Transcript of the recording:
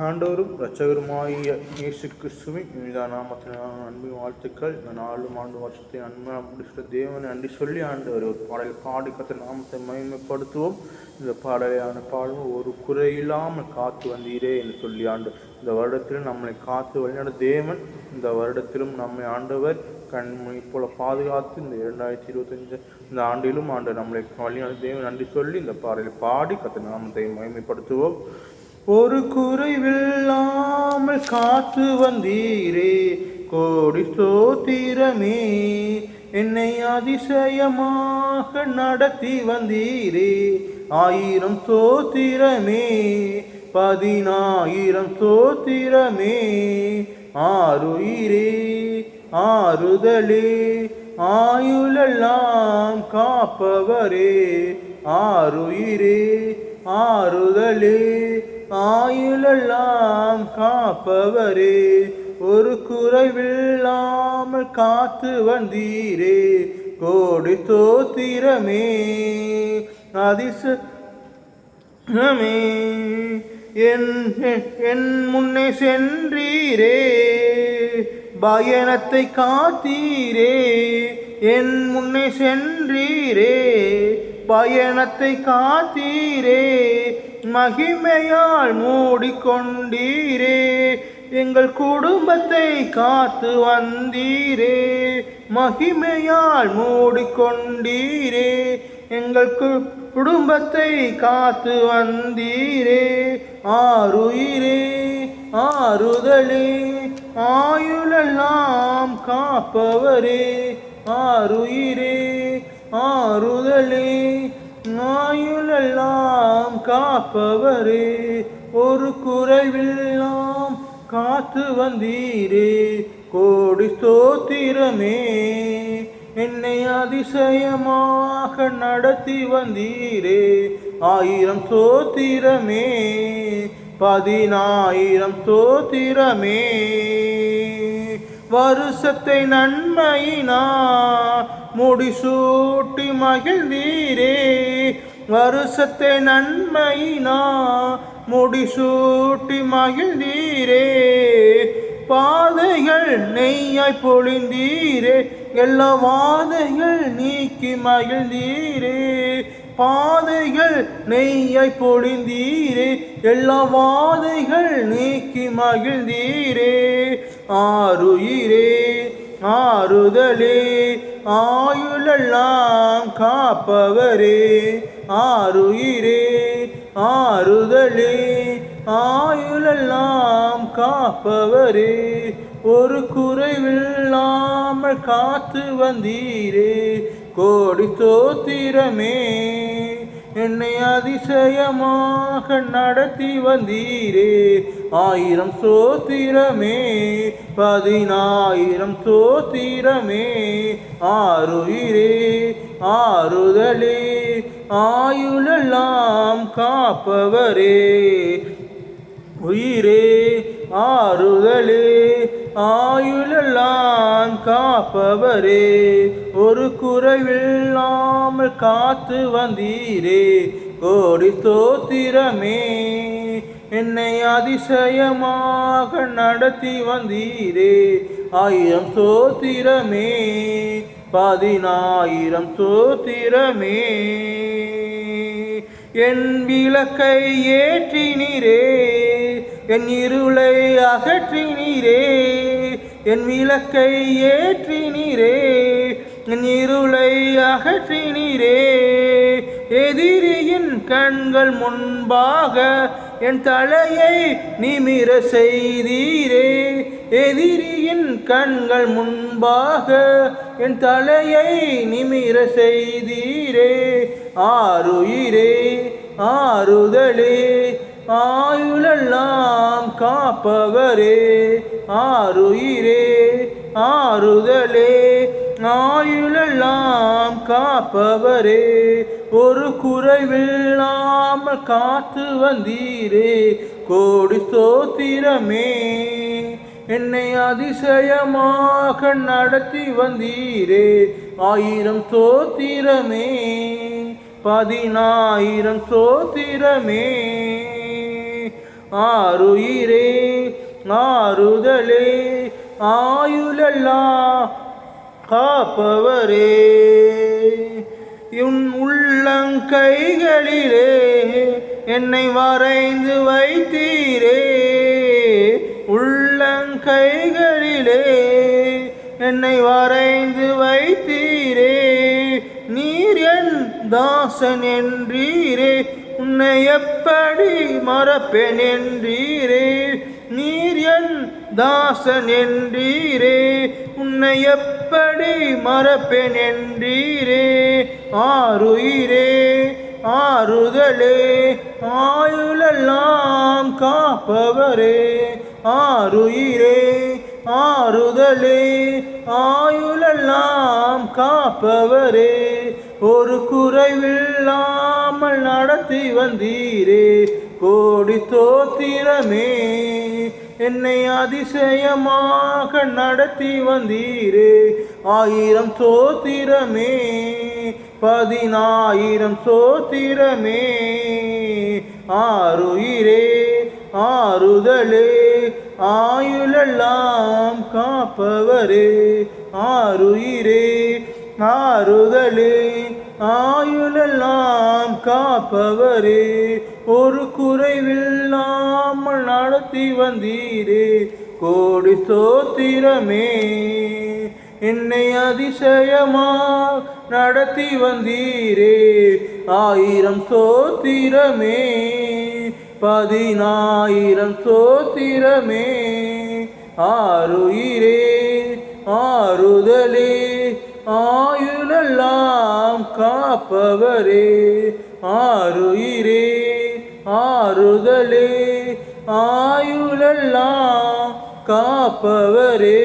ஆண்டவரும் இரட்சகருமாகிய இயேசு கிறிஸ்துவின் இனிதான நாமத்தினான அன்பின் வாழ்த்துக்கள். இந்த நாளும் ஆண்டு வருஷத்தை அன்பாக முடிச்சுட்ட தேவனை அன்றி சொல்லி ஆண்டவர் ஒரு பாடல் பாடி கத்த நாமத்தை மகிமைப்படுத்துவோம். இந்த பாடலையான பாடலும் ஒரு குறையில்லாமல் காத்து வந்தீரே என்று சொல்லி இந்த வருடத்திலும் நம்மளை காத்து வழிநட தேவன் இந்த வருடத்திலும் நம்மை ஆண்டவர் கண்மணி போல பாதுகாத்து இந்த 2025 இந்த ஆண்டிலும் நம்மளை வழிநட தேவன் நன்றி சொல்லி இந்த பாடலை பாடி கத்த நாமத்தை மகிமைப்படுத்துவோம். ஒரு குறைவில்லாமல் காத்து வந்தீரே, கோடி ஸ்தோத்திரமே. என்னை அதிசயமாக நடத்தி வந்தீரே, 1000 ஸ்தோத்திரமே, 10,000 ஸ்தோத்திரமே. ஆருயிரே ஆறுதலே, ஆயுளெல்லாம் காப்பவரே. ஆருயிரே ஆறுதலே, ஆயுளெல்லாம் காப்பவரே. ஒரு குறைவில்லாமல் காத்து வந்தீரே, கோடி ஸ்தோத்திரமே. அதிசயமே என் முன்னே சென்றீரே, பயணத்தை காத்தீரே. என் முன்னே சென்றீரே, பயணத்தை காத்தீரே. மகிமையால் மூடிக்கொண்டீரே, எங்கள் குடும்பத்தை காத்து வந்தீரே. மகிமையால் மூடிக்கொண்டீரே, எங்கள் குடும்பத்தை காத்து வந்தீரே. ஆருயிரே ஆறுதலே, ஆயுளெல்லாம் காப்பவரே. ஆருயிரே ஆறுதலே, ஆயுளெல்லாம் காப்பவரே. ஒரு குறைவில்லாம் காத்து வந்தீரே, கோடி ஸ்தோத்திரமே. என்னை அதிசயமாக நடத்தி வந்தீரே, 1000 ஸ்தோத்திரமே, 10,000 ஸ்தோத்திரமே. வருஷத்தை நன்மையினா முடிசூட்டி மகிழ்ந்தீரே. வருஷத்தை நன்மையினா முடிசூட்டி மகிழ்ந்தீரே. பாதைகள் நெய்யாய் பொழிந்தீரே, எல்லா வாதைகள் நீக்கி மகிழ்ந்தீரே. பாதைகள் நெய்யாய் பொழிந்தீரே, எல்லா வாதைகள் நீக்கி மகிழ்ந்தீரே. ஆருயிரே ஆறுதலே, ஆயுளெல்லாம் காப்பவரே. ஆருயிரே ஆறுதலே, ஆயுளெல்லாம் காப்பவரே. ஒரு குறைவில்லாமல் காத்து வந்தீரே, கோடி ஸ்தோத்திரமே. என்னை அதிசயமாக நடத்தி வந்தீரே, 1000 ஸ்தோத்திரமே, 10,000 ஸ்தோத்திரமே. ஆருயிரே ஆறுதலே, ஆயுளெல்லாம் காப்பவரே. உயிரே ஆறுதலே, ஆயுளெல்லாம் காப்பவரே. ஒரு குறைவில்லாமல் காத்து வந்தீரே, கோடி ஸ்தோத்திரமே. என்னை அதிசயமாக நடத்தி வந்தீரே, 1000 ஸ்தோத்திரமே, 10,000 ஸ்தோத்திரமே. என் விளக்கை ஏற்றினீரே, என் இருளை அகற்றினீரே. என் விளக்கை ஏற்றினீரே, என் இருளை அகற்றினீரே. எதிரியின் கண்கள் முன்பாக என் தலையை நிமிர செய்தீரே. எதிரியின் கண்கள் முன்பாக என் தலையை நிமிர செய்தீரே. ஆருயிரே ஆறுதலே, ஆயுளெல்லாம் காப்பவரே. ஆருயிரே ஆறுதலே, ஆயுளெல்லாம் காப்பவரே. ஒரு குறைவில்லாமல் காத்து வந்தீரே, கோடி ஸ்தோத்திரமே. என்னை அதிசயமாக நடத்தி வந்தீரே, 1000 ஸ்தோத்திரமே, 10,000 ஸ்தோத்திரமே. ஆருயிரே ஆறுதலே ஆயுளெல்லாம் காப்பவரே உன் உள்ளங்கைகளிலே என்னை வரைந்து வைத்தீரே உள்ளங்கைகளிலே என்னை வரைந்து வைத்தீரே நீர் என் தாசன் என்றீரே உன்னை எப்படி மறப்பேன் என்றீரே நீர் என் தாசன் என்றீரே உன்னை எப்படி மறப்பேன் என்றீரே ஆருயிரே ஆறுதலே ஆயுளெல்லாம் காப்பவரே ஆருயிரே ஆறுதலே ஆயுளெல்லாம் காப்பவரே ஒரு குறைவில்லாமல் நடத்தி வந்தீரே கோடி தோத்திரமே என்னை அதிசயமாக நடத்தி வந்தீரே 1000 சோத்திரமே 10000 சோத்திரமே ஆருயிரே ஆறுதலே ஆயுளெல்லாம் காப்பவரே ஆருயிரே ஆறுதலே ஆயுளெல்லாம் காப்பவரே ஒரு குறைவில்லாமல் நடத்தி வந்தீரே கோடி ஸ்தோத்திரமே என்னை அதிசயமாக நடத்தி வந்தீரே 1000 சோத்திரமே 10000 சோத்திரமே ஆருயிரே ஆறுதலே ஆயுளெல்லாம் காப்பவரே ஆருயிரே ஆறுதலே ஆயுளெல்லாம் காப்பவரே